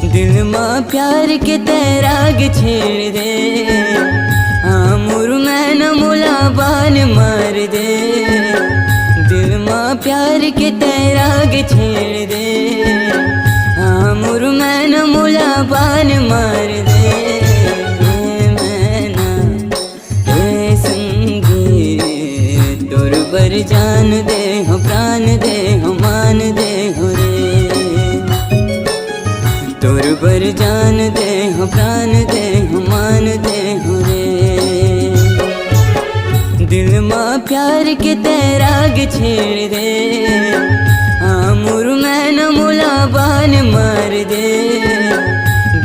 दिल माँ प्यार के तैराग छेड़ दे, आमुर मैं न मुला बान मार दे। दिल माँ प्यार के तैराग छेड़ दे, आमुर मैं न मुला बान मार दे। मैना हे संगी तोर बर जान दे हो, प्राण दे हो, मान दे हो रे। तोर बर जान दे हो, प्राण दे हो, मान दे हो रे। दिल माँ प्यार के तैराग छेड़ दे, आमुर मैं न मुला बान मार दे।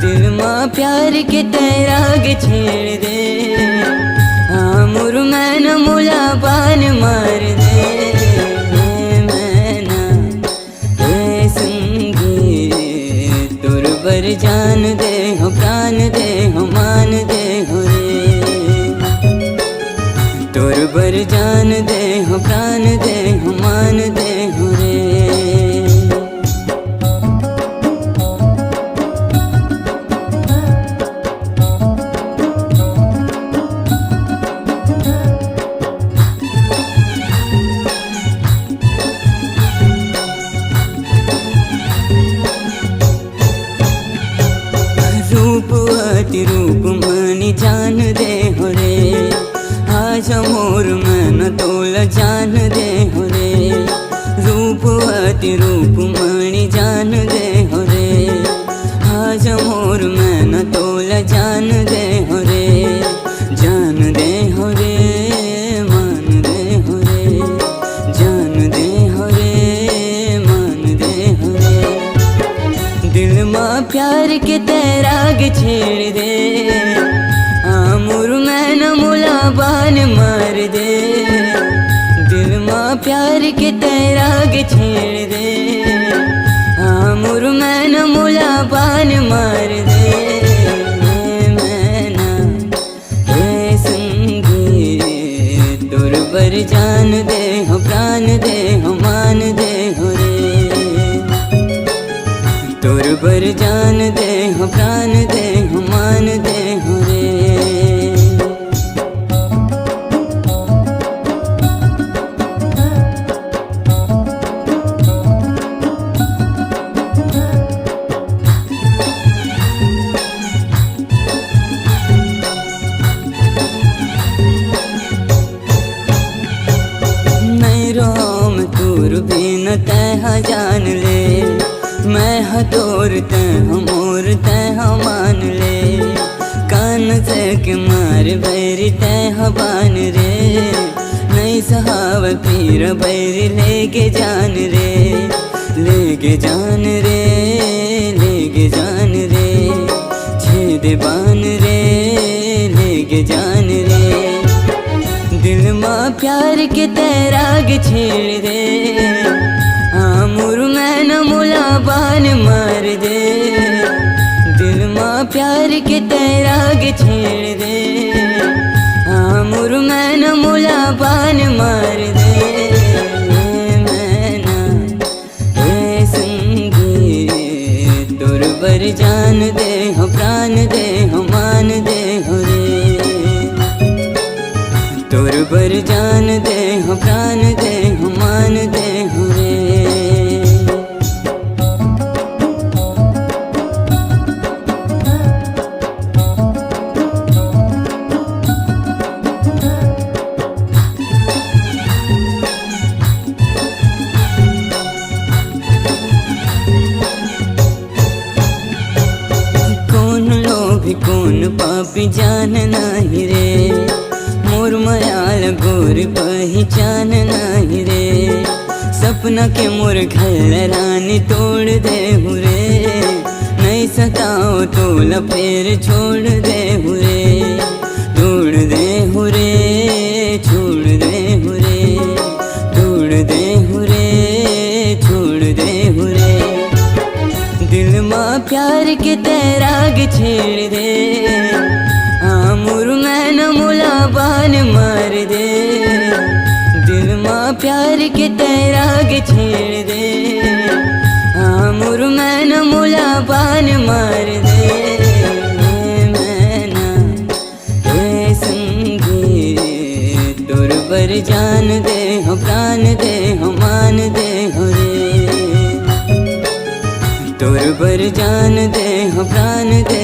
दिल माँ प्यार के तैराग छेड़ दे, आमुर मैं न मुला बान मार दे। मैना हे संगी तोर बर जान दे हो, प्राण दे हो, मान दे हो रे। तोर बर जान दे हो, प्राण दे हो, मान दे हो रे। रूपवती रूप मणि जान दे हो रे। आज मोर मन तोल जान दे हो रे। रूपवती रूप मणि जान दे हो रे। आज मोर मन तोल जान दे हो रे। जान दे हो रे, मान दे हो रे। जान दे हो रे, मान दे हो रे। दिल माँ प्यार के तैराग छेड़ दे, आमुर मैं न मुला बान मार दे। दिल माँ प्यार के तैराग छेड़ दे, आमुर मैं न मुला बान मार दे। मैना हे संगी तोर बर जान दे हो, प्राण दे हो, मान दे हो रे। तोर बर जान दे हो, प्राण दे हो, मान दे हो रे। नहीं रोम तूर बिन तह जान ले। मैं हतोर तह मोर तह मान ले। कान से के मार बैरी तह बान रे। नहीं सहाव पीर बैरी लेके जान रे। लेके जान रे, लेके जान रे। छेद बान रे, लेके जान रे। दिल माँ प्यार के तैराग छेड़ दे, आमुर मैं न मुला बान मार दे। दिल माँ प्यार के तैराग छेड़ दे, आमुर मैं न मुला बान मार दे। मैना हे संगी तोर बर जान दे हो, प्राण दे हो, मान दे हो रे। तोर बर जान दे हो, प्राण दे हो, मान दे हो रे। पापी जान नहीं रे, मोर मयाल गोर पहचान नहीं रे। सपना के मोर घर रानी तोड़ दे हुरे, नहीं सताओ तोला फिर छोड़ दे हुरे, तोड़ दे हुरे, छोड़ दे हुरे, तोड़ दे हुरे, छोड़ दे हुरे। दिल माँ प्यार के तैराग छेड़ दे, आमुर मैन मुला बान मार दे। दिल माँ प्यार के तैराग छेड़ दे, आमुर मैन मुला बान मार दे। मैना हे संगे तोर पर जान दे हो, प्राण दे हो, मान दे हो रे। तोर पर जान दे हो, प्राण दे